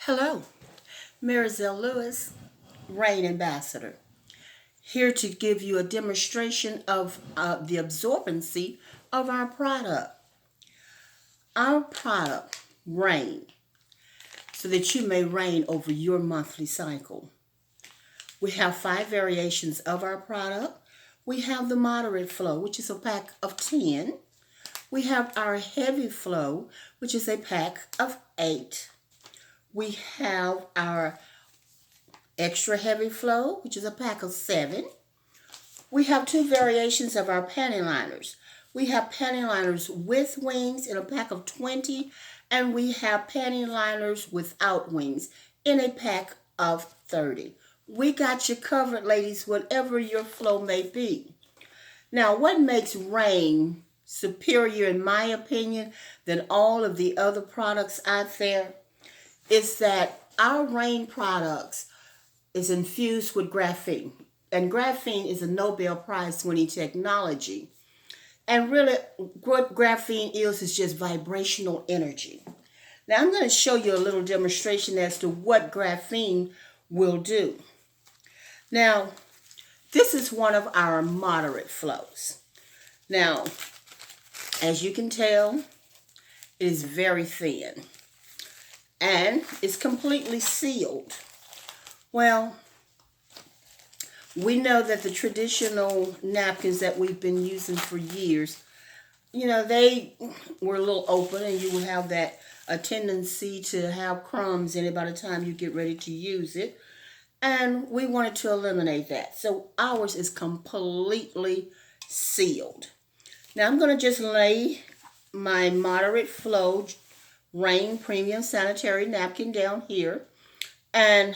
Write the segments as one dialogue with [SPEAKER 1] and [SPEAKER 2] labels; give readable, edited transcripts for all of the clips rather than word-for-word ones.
[SPEAKER 1] Hello, Marizelle Lewis, Rain Ambassador, here to give you a demonstration of the absorbency of our product. Our product, Rain, so that you may reign over your monthly cycle. We have 5 variations of our product. We have the moderate flow, which is a pack of 10. We have our heavy flow, which is a pack of 8. We have our extra heavy flow, which is a pack of 7. We have 2 variations of our panty liners. We have panty liners with wings in a pack of 20, and we have panty liners without wings in a pack of 30. We got you covered, ladies, whatever your flow may be. Now, what makes Rain superior, in my opinion, than all of the other products out there is that our Rain products is infused with graphene. And graphene is a Nobel Prize winning technology. And really, what graphene is just vibrational energy. Now, I'm going to show you a little demonstration as to what graphene will do. Now, this is one of our moderate flows. Now, as you can tell, it is very thin. And it's completely sealed. Well, we know that the traditional napkins that we've been using for years, they were a little open and you would have a tendency to have crumbs in it by the time you get ready to use it. And we wanted to eliminate that. So ours is completely sealed. Now I'm going to just lay my moderate flow Rain Premium Sanitary Napkin down here. And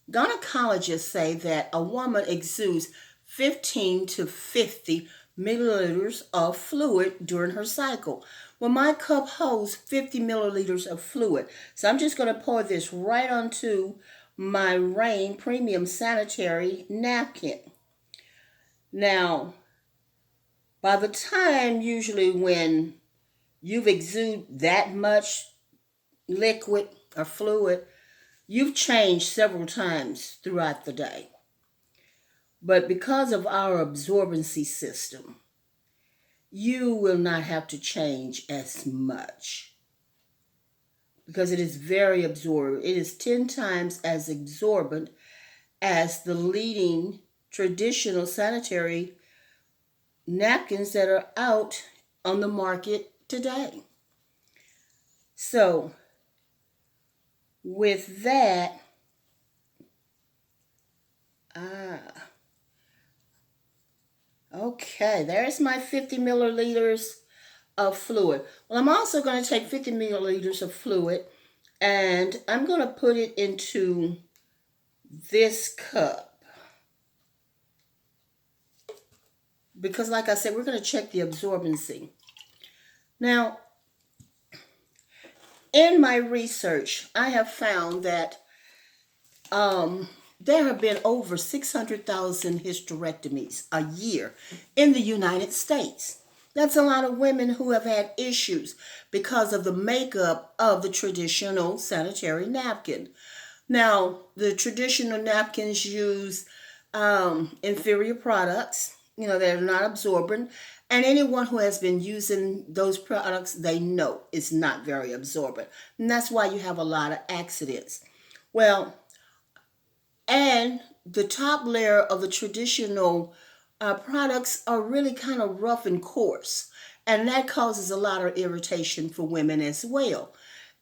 [SPEAKER 1] gynecologists say that a woman exudes 15 to 50 milliliters of fluid during her cycle. Well, my cup holds 50 milliliters of fluid. So I'm just going to pour this right onto my Rain Premium Sanitary Napkin. Now, by the time usually when you've exuded that much liquid or fluid, you've changed several times throughout the day. But because of our absorbency system, you will not have to change as much because it is very absorbent. It is 10 times as absorbent as the leading traditional sanitary napkins that are out on the market today. So, with that, okay, there's my 50 milliliters of fluid. Well, I'm also going to take 50 milliliters of fluid and I'm going to put it into this cup. Because like I said, we're going to check the absorbency. Now, in my research, I have found that there have been over 600,000 hysterectomies a year in the United States. That's a lot of women who have had issues because of the makeup of the traditional sanitary napkin. Now, the traditional napkins use inferior products, they're not absorbent. And anyone who has been using those products, they know it's not very absorbent. And that's why you have a lot of accidents. Well, and the top layer of the traditional products are really kind of rough and coarse. And that causes a lot of irritation for women as well.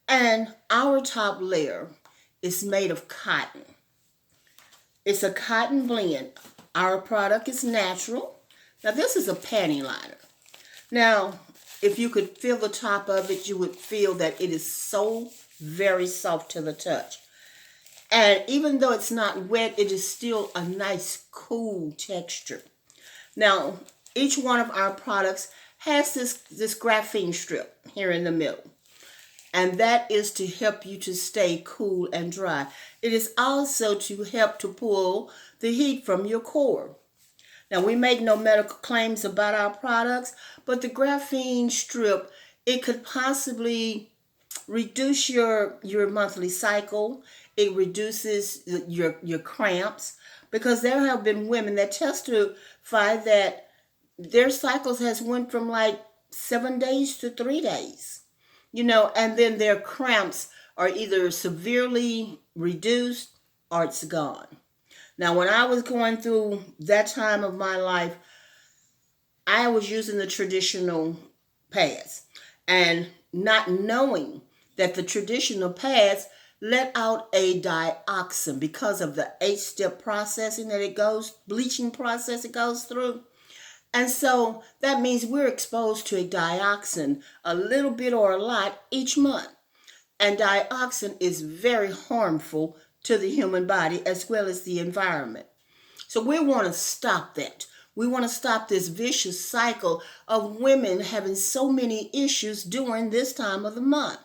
[SPEAKER 1] And our top layer is made of cotton. It's a cotton blend. Our product is natural. Now, this is a panty liner. Now, if you could feel the top of it, you would feel that it is so very soft to the touch. And even though it's not wet, it is still a nice, cool texture. Now, each one of our products has this graphene strip here in the middle. And that is to help you to stay cool and dry. It is also to help to pull the heat from your core. Now, we make no medical claims about our products, but the graphene strip, it could possibly reduce your monthly cycle. It reduces your cramps, because there have been women that testify that their cycles has went from like 7 days to 3 days, and then their cramps are either severely reduced or it's gone. Now, when I was going through that time of my life, I was using the traditional pads and not knowing that the traditional pads let out a dioxin because of the 8-step processing that it goes, bleaching process it goes through. And so that means we're exposed to a dioxin, a little bit or a lot, each month. And dioxin is very harmful to the human body as well as the environment. So we want to stop that. We want to stop this vicious cycle of women having so many issues during this time of the month.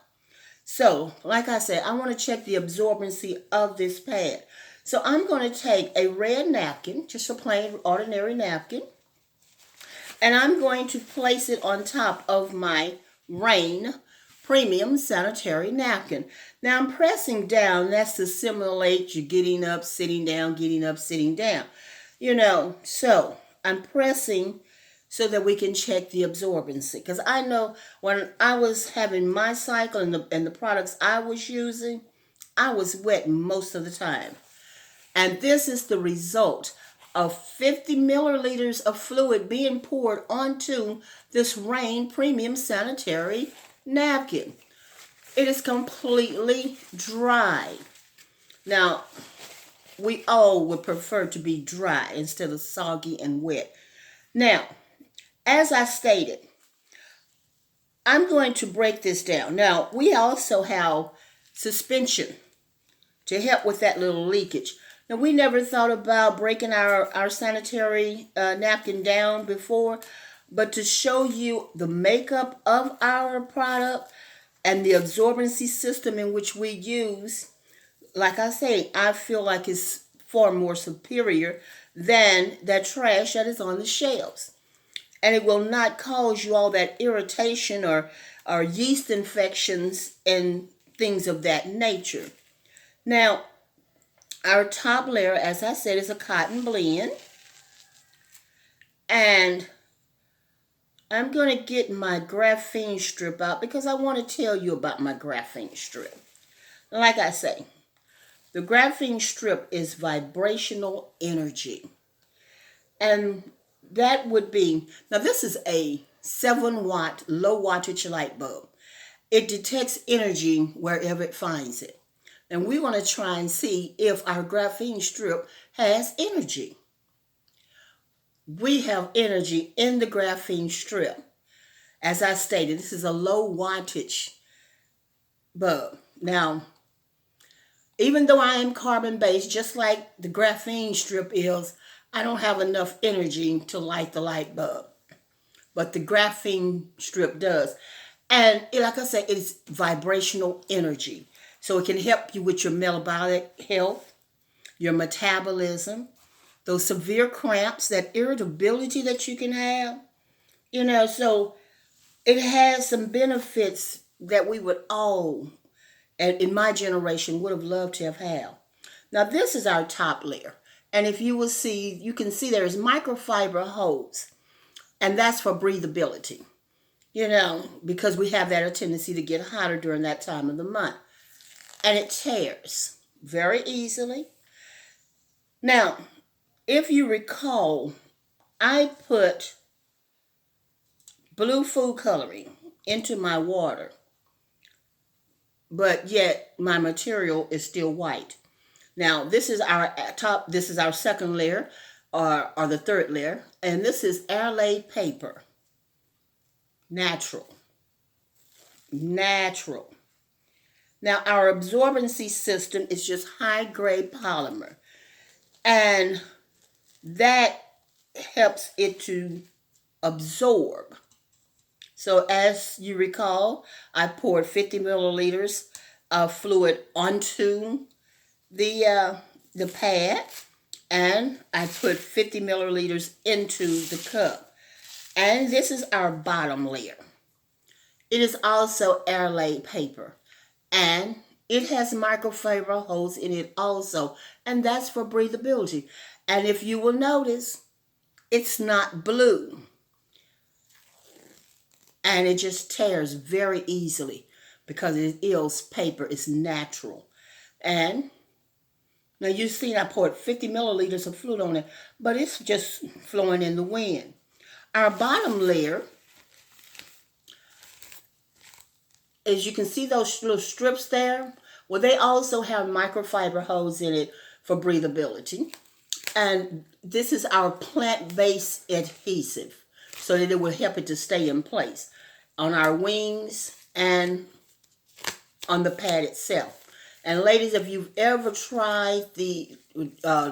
[SPEAKER 1] So, like I said, I want to check the absorbency of this pad. So I'm going to take a red napkin, just a plain ordinary napkin, and I'm going to place it on top of my Rain Premium Sanitary Napkin. Now I'm pressing down. That's to simulate you getting up, sitting down, getting up, sitting down. So I'm pressing so that we can check the absorbency. Because I know when I was having my cycle and the products I was using, I was wet most of the time. And this is the result of 50 milliliters of fluid being poured onto this Rain Premium Sanitary Napkin. It is completely dry. Now, we all would prefer to be dry instead of soggy and wet. Now, as I stated, I'm going to break this down. Now, we also have suspension to help with that little leakage. Now, we never thought about breaking our sanitary napkin down before, but to show you the makeup of our product and the absorbency system in which we use, like I say, I feel like it's far more superior than that trash that is on the shelves. And it will not cause you all that irritation or yeast infections and things of that nature. Now, our top layer, as I said, is a cotton blend. And I'm going to get my graphene strip out because I want to tell you about my graphene strip. Like I say, the graphene strip is vibrational energy. And that would be, now this is a 7-watt low wattage light bulb. It detects energy wherever it finds it. And we want to try and see if our graphene strip has energy. We have energy in the graphene strip. As I stated, this is a low wattage bulb. Now, even though I am carbon based, just like the graphene strip is, I don't have enough energy to light the light bulb. But the graphene strip does. And like I said, it's vibrational energy. So it can help you with your metabolic health, your metabolism, those severe cramps, that irritability that you can have. So it has some benefits that we would all, and in my generation, would have loved to have had. Now this is our top layer. And if you will see, you can see there's microfiber hose. And that's for breathability. Because we have that tendency to get hotter during that time of the month. And it tears very easily. Now, if you recall, I put blue food coloring into my water, but yet my material is still white. Now, this is our second layer, or the third layer, and this is airlaid paper. Natural. Now, our absorbency system is just high-grade polymer, and that helps it to absorb. So as you recall, I poured 50 milliliters of fluid onto the pad, and I put 50 milliliters into the cup. And this is our bottom layer. It is also airlaid paper. And it has microfiber holes in it also, and that's for breathability. And if you will notice, it's not blue, and it just tears very easily because it is paper. It's natural. And now you see I poured 50 milliliters of fluid on it, but it's just flowing in the wind. Our bottom layer, as you can see those little strips there, well, they also have microfiber holes in it for breathability. And this is our plant-based adhesive so that it will help it to stay in place on our wings and on the pad itself. And ladies, if you've ever tried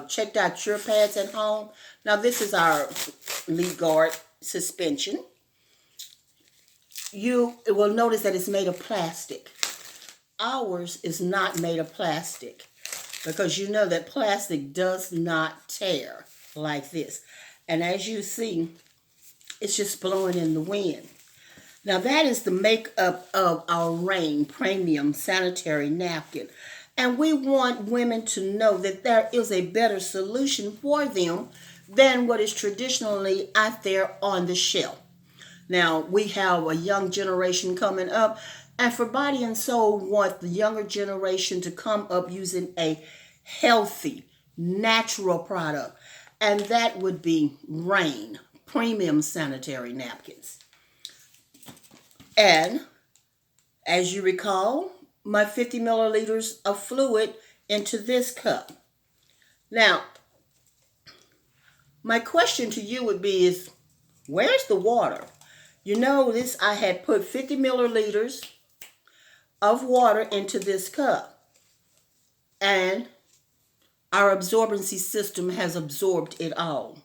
[SPEAKER 1] checked out your pads at home, now this is our Lead Guard suspension. You will notice that it's made of plastic. Ours is not made of plastic because you know that plastic does not tear like this. And as you see, it's just blowing in the wind. Now that is the makeup of our Rain Premium Sanitary Napkin. And we want women to know that there is a better solution for them than what is traditionally out there on the shelf. Now, we have a young generation coming up, and for Body and Soul want the younger generation to come up using a healthy, natural product, and that would be Rain Premium Sanitary Napkins. And as you recall, my 50 milliliters of fluid into this cup. Now, my question to you would be is, where's the water? You notice I had put 50 milliliters of water into this cup, and our absorbency system has absorbed it all.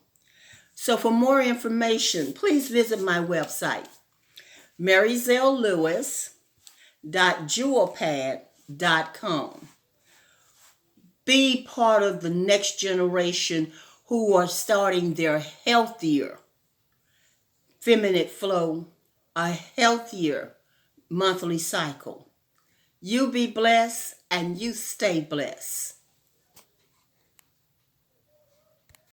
[SPEAKER 1] So for more information, please visit my website, maryzellewis.jewelpad.com. Be part of the next generation who are starting their healthier feminine flow, a healthier monthly cycle. You be blessed and you stay blessed.